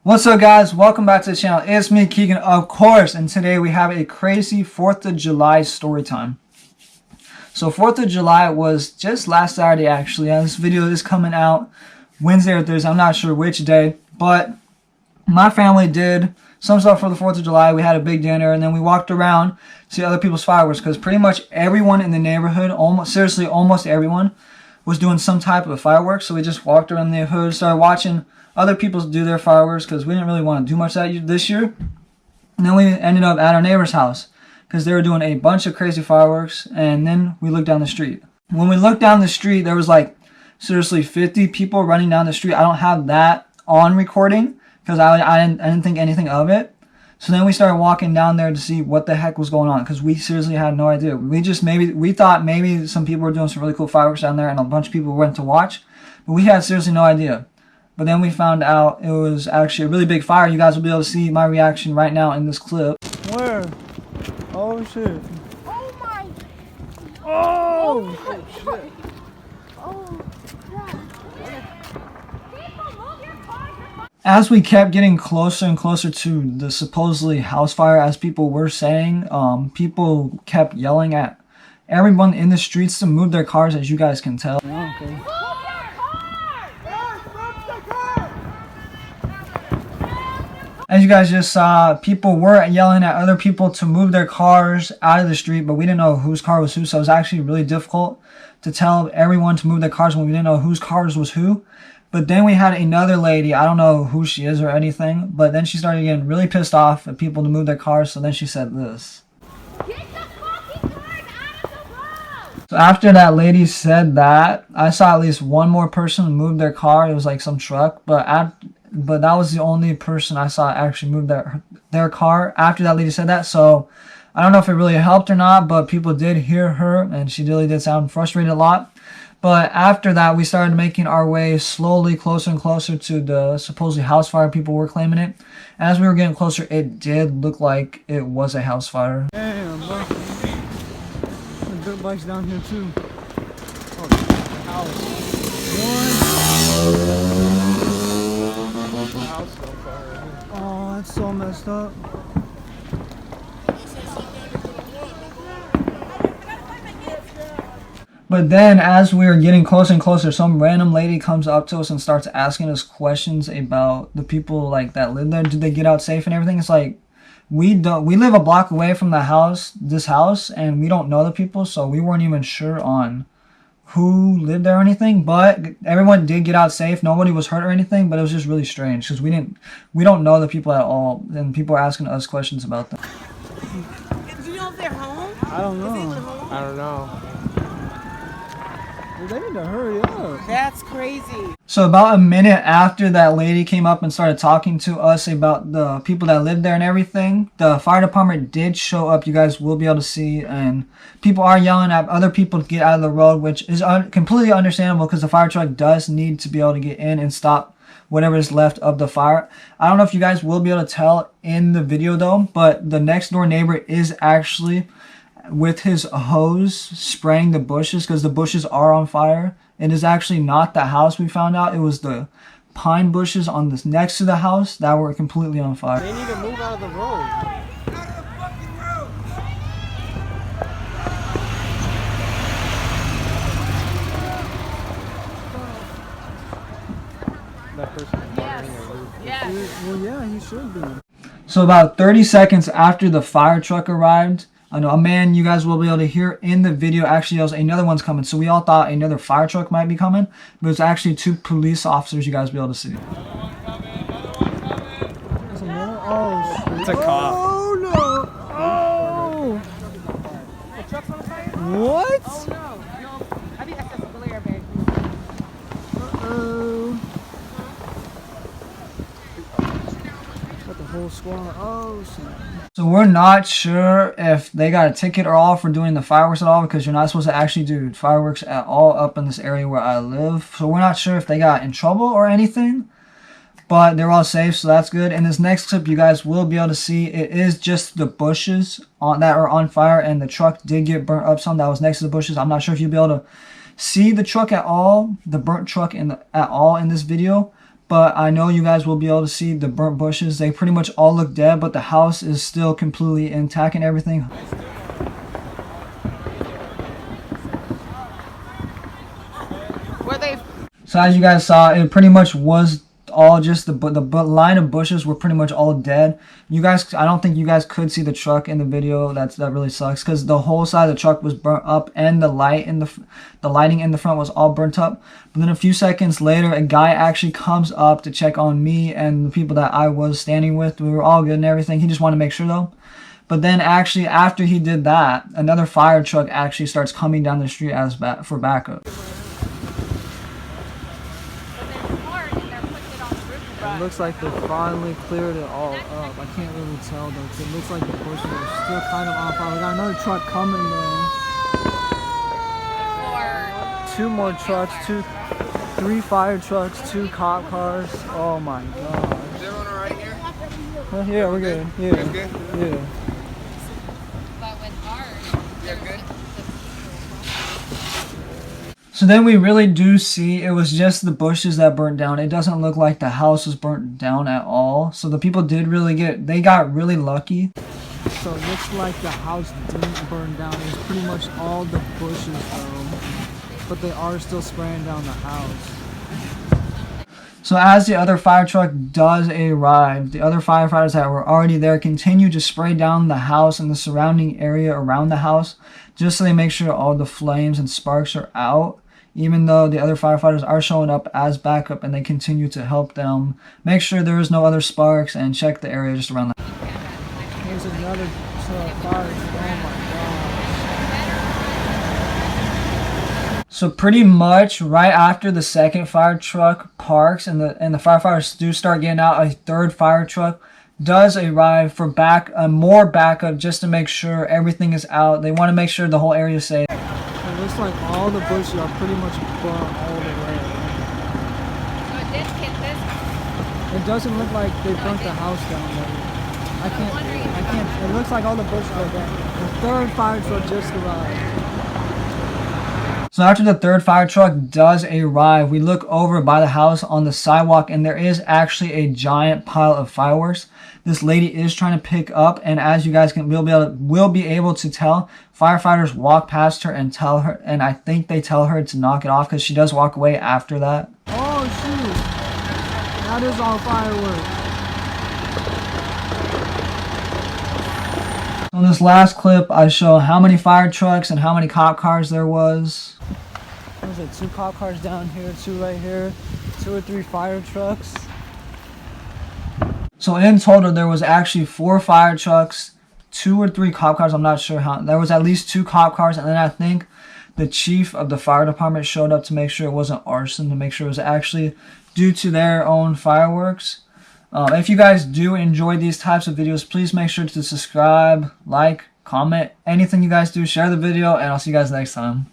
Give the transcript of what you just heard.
What's up, guys? Welcome back to the channel. It's me, Kegan, of course, and today we have a crazy 4th of July story time. So 4th of July was just last Saturday, actually, and this video is coming out Wednesday or Thursday. I'm not sure which day, but my family did some stuff for the 4th of July. We had a big dinner, and then we walked around to see other people's fireworks, because pretty much everyone in the neighborhood, almost everyone, was doing some type of fireworks. So we just walked around the neighborhood, started watching other people do their fireworks, because we didn't really want to do much this year. And then we ended up at our neighbor's house because they were doing a bunch of crazy fireworks. And then we looked down the street. When we looked down the street, there was like seriously 50 people running down the street. I don't have that on recording because I didn't think anything of it. So then we started walking down there to see what the heck was going on, because we seriously had no idea. We thought maybe some people were doing some really cool fireworks down there and a bunch of people went to watch, but we had seriously no idea. But then we found out it was actually a really big fire. You guys will be able to see my reaction right now in this clip. Where? Oh shit. Oh my. Oh, Oh shit. Oh crap. People, move your cars. As we kept getting closer and closer to the supposedly house fire, as people were saying, people kept yelling at everyone in the streets to move their cars, as you guys can tell. yeah, okay. As you guys just saw, people were yelling at other people to move their cars out of the street, but we didn't know whose car was who, so it was actually really difficult to tell everyone to move their cars when we didn't know whose cars was who. But then we had another lady, I don't know who she is or anything, but then she started getting really pissed off at people to move their cars, so then she said this. Get the fucking cars out of the road. So after that lady said that, I saw at least one more person move their car. It was like some truck, but that was the only person I saw actually move their car after that lady said that. So I don't know if it really helped or not, but people did hear her, and she really did sound frustrated a lot. But after that, we started making our way slowly closer and closer to the supposedly house fire people were claiming it. As we were getting closer, it did look like it was a house fire. Damn, bro. The dirt bike's down here too. Oh, house. One. Oh, that's so messed up. But then as we were getting closer and closer, some random lady comes up to us and starts asking us questions about the people like that live there. Did they get out safe and everything? It's like, we live a block away from this house, and we don't know the people, so we weren't even sure on who lived there or anything. But everyone did get out safe. Nobody was hurt or anything, but it was just really strange because we don't know the people at all, and people are asking us questions about them. Do you know if they're home? I don't Is anyone know. home? I don't know. They need to hurry up. That's crazy. So about a minute after that lady came up and started talking to us about the people that lived there and everything, the fire department did show up. You guys will be able to see, and people are yelling at other people to get out of the road, which is completely understandable because the fire truck does need to be able to get in and stop whatever is left of the fire. I don't know if you guys will be able to tell in the video though, but the next door neighbor is actually with his hose spraying the bushes, because the bushes are on fire. It is actually not the house, we found out. It was the pine bushes on this next to the house that were completely on fire. They need to move out of the road. That person is bothering your roof. Yes. Well, yeah, he should be. So about 30 seconds after the fire truck arrived, I know a man you guys will be able to hear in the video actually yells, "Another one's coming." So we all thought another fire truck might be coming, but it's actually 2 police officers you guys will be able to see. That's another. Oh, shit. It's a cop. Oh, no. Oh. The truck's on fire? What? Oh no. I think that's just a glare, babe. Uh-oh. Got the whole squad. Oh, snap. So we're not sure if they got a ticket or all for doing the fireworks at all, because you're not supposed to actually do fireworks at all up in this area where I live. So we're not sure if they got in trouble or anything, but they're all safe, so that's good. In this next clip, you guys will be able to see it is just the bushes that are on fire, and the truck did get burnt up some that was next to the bushes. I'm not sure if you'll be able to see the truck at all, the burnt truck at all in this video, but I know you guys will be able to see the burnt bushes. They pretty much all look dead, but the house is still completely intact and everything. Were they? So as you guys saw, it pretty much was all just the line of bushes were pretty much all dead. You guys, I don't think you guys could see the truck in the video. That really sucks because the whole side of the truck was burnt up and the lighting in the front was all burnt up. But then a few seconds later, a guy actually comes up to check on me and the people that I was standing with. We were all good and everything. He just wanted to make sure though. But then actually after he did that, another fire truck actually starts coming down the street for backup. It looks like they finally cleared it all up. I can't really tell though, 'cause it looks like the bushes are still kind of on fire. We got another truck coming though. 2 more trucks, 3 fire trucks, 2 cop cars. Oh my gosh. Is everyone alright here? Yeah, we're good. Yeah. You guys good? Yeah. But with ours, You guys good? So then we really do see it was just the bushes that burnt down. It doesn't look like the house was burnt down at all. So the people they got really lucky. So it looks like the house didn't burn down. It was pretty much all the bushes though. But they are still spraying down the house. So as the other fire truck does arrive, the other firefighters that were already there continue to spray down the house and the surrounding area around the house just so they make sure all the flames and sparks are out. Even though the other firefighters are showing up as backup and they continue to help them make sure there is no other sparks and check the area just around the house. Here's another fire. Oh my god. So pretty much right after the second fire truck parks and the firefighters do start getting out, a third fire truck does arrive for more backup just to make sure everything is out. They want to make sure the whole area is safe. It looks like all the bushes are pretty much burnt all the way. so it did hit this. It doesn't look like they burnt the house down though. I can't, it looks like all the bushes are down. The third fire truck just arrived. So after the third fire truck does arrive, we look over by the house on the sidewalk and there is actually a giant pile of fireworks. This lady is trying to pick up, and as you guys will be able to tell, firefighters walk past her and tell her, and I think they tell her to knock it off because she does walk away after that. Oh shoot! That is all fireworks. On this last clip, I show how many fire trucks and how many cop cars there was. There's like 2 cop cars down here, 2 right here, 2 or 3 fire trucks. So in total, there was actually 4 fire trucks, 2 or 3 cop cars. I'm not sure how. There was at least 2 cop cars, and then I think the chief of the fire department showed up to make sure it wasn't arson, to make sure it was actually due to their own fireworks. If you guys do enjoy these types of videos, please make sure to subscribe, like, comment, anything you guys do, share the video, and I'll see you guys next time.